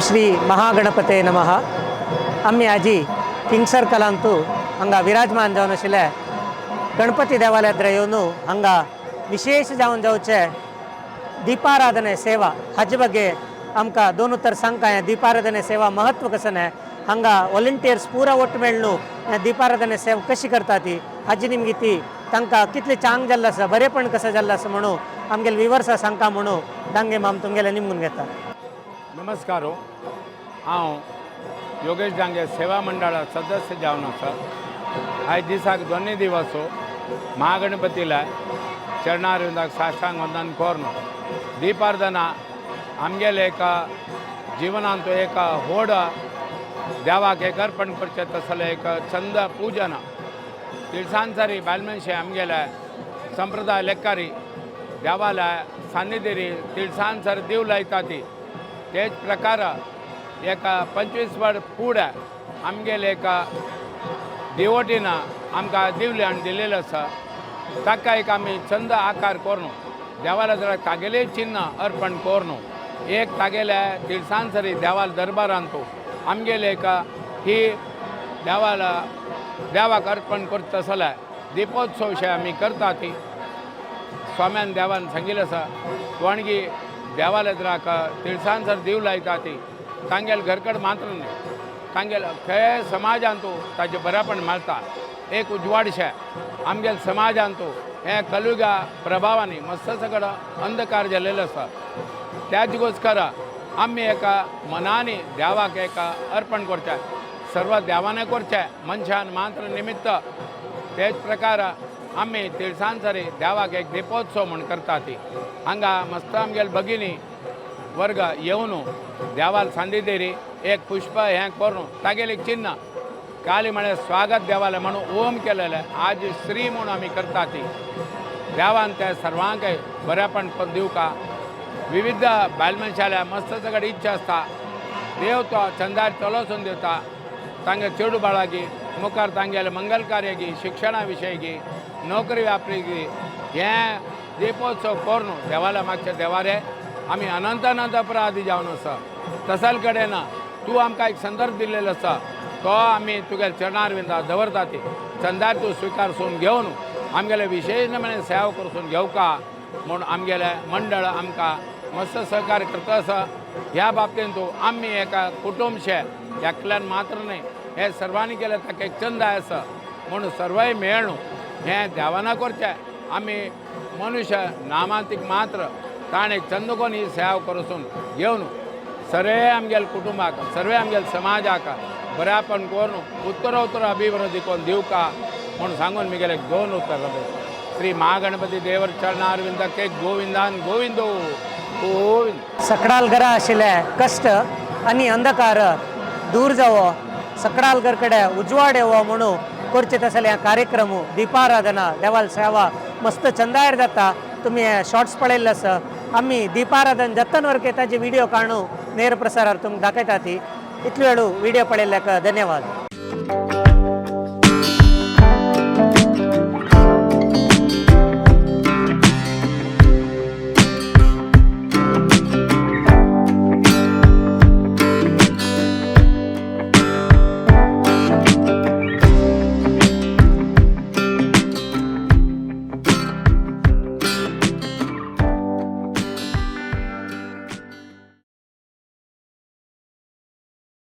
श्री महागणपते नमः। आम्ही आजी किंग सर्कलांतू हांगा विराजमान जावन आशिल्ले गणपती देवालयात येवन हांगा विशेष जावन जावचे दीपाराधने सेवा हाजे बगे आमकां दोन उतर सांगता। दीपाराधने सेवा महत्व कसं आहे हांगा वॉलंटियर्स पुरा वोट मेळून दीपाराधने सेवा कशी करता ती हाजी निमगी ती तांकां कितले चांग जाल्लें आसा बरेपण कसं जाल्लें आसा म्हणून आमगेले विवर्सा सांगता म्हणून दांगे माम तुमगेले निमगून घेता। नमस्कार हांव योगेश डांगे सेवा मंडळा सदस्य जावन आसा। आयज दिसाक दोनूय दिवस महागणपतीला चरणारविंदाक साश्टांग वंदन करून दीपाराधना आमगेले एक जीवनांत एक व्हड देवाक एक अर्पण करचे तसले एक छंद पूजन तिळसांजरी बायलमनशे आमगेले संप्रदाय लेक्कारी देवाला सान्निध्यरी तिळसांजर दिव लायता ती तेच प्रकार एक 25 वर्स फुडें आमगेले एक देवटीन आमकां दिवले आनी दिलेलो आसा। ताका एक आमी छंद आकार करून देवाला जरा तागेले चिन्ह अर्पण करून एक तागेले तिळसांजरी देवाल दरबारांत आमगेले एक ही देवाक अर्पण करता आसले दीपोत्सव आमी करता ती स्वाम्यान देवान सांगिल्लें आसा कोणगी देवालयाक तिळसांजर दिव लायता ती तांगेल घरकड मात्र न्ही तांगेल खंय समाजांत ताजें बरेपण मेळटा। एक उजवाडशे आमगेल समाजांत हे कलियुगा प्रभावानी मस्त सगळो अंधकार जाल्लेलो आसा। त्याच गोस्कर आमी एका मनानी देवाक एक अर्पण करचे सर्व देवाने करचे मनशान मात्र निमित्त तेच प्रकार आमी तिळसांजरी देवाक एक दीपोत्सव म्हूण करता ती हांगा मस्त आमगेल भगिनी वर्ग येवन देवाल सांदिदेरी एक पुष्प हें करून तागेलें एक चिन्ह काली म्हळ्यार स्वागत देवाले म्हणून ओम केलेले आज श्री म्हणून आमी करता ती देवान ते सर्वांक बरेपण दिवका। विविध बायल मनशाल्या मस्त सगळे इच्छा आसता देव तो चंदार चलोसून दिता तांगे चेडू बाळागी मुखार तांगेले मंगल कार्यागी शिक्षणा विशयी गी नोकरी व्यापरी हें दीपोत्सव करून देवाला मागचे देवारे आमी अनंत अनंत अपराधी जावन आसा। तसाल कडेन तूं आमकां एक संदर्भ दिल्लेलो आसा तो आमी तुगेल्या चरणारविंदा दवरता ती चंदार तूं स्विकारसून घेवन आमगेले विशेष नमुने सेवा करसून घेवका म्हूण आमगेले मंडळ आमकां मस्त सहकार्य करता आसा। ह्या बाबतींत आमी एका कुटुंबशे एकल्यान मात्र न्ही हे सर्वांनी केले ताका एक छंद आसा म्हणून सर्वय मेळून हें देवाना करचें आमी मनुष्य नामांतीक मात्र ताणें एक छंद करून ही सेवा करसून घेवन सर्वे आमगेल्या कुटुंबाक सर्वे आमगेल्या समाजाक बरेपण करून उत्तरोत्तर अभिवृद्धी करून दिवका म्हणून सांगून म्हगेले दोन उत्तर श्री महागणपती देवर चरणारविंदके गोविंदान गोविंदो गोविंद। सकडालगरा आशिल्ले कश्ट आनी अंधकार दूर जावो सकडालगर कडेन उजवाड येवो म्हणून करचे तसले ह्या कार्यक्रम दीपाराधना देवाल सेवा मस्त चंदायर जाता। तुम्ही शॉर्ट्स पळयल्ले आसा आमी दीपाराधन जतन वरके ताजे व्हिडिओ काडून नेर प्रसारार तुमकां दाखयता ती इतले वेळू व्हिडिओ पळयल्ल्याक धन्यवाद।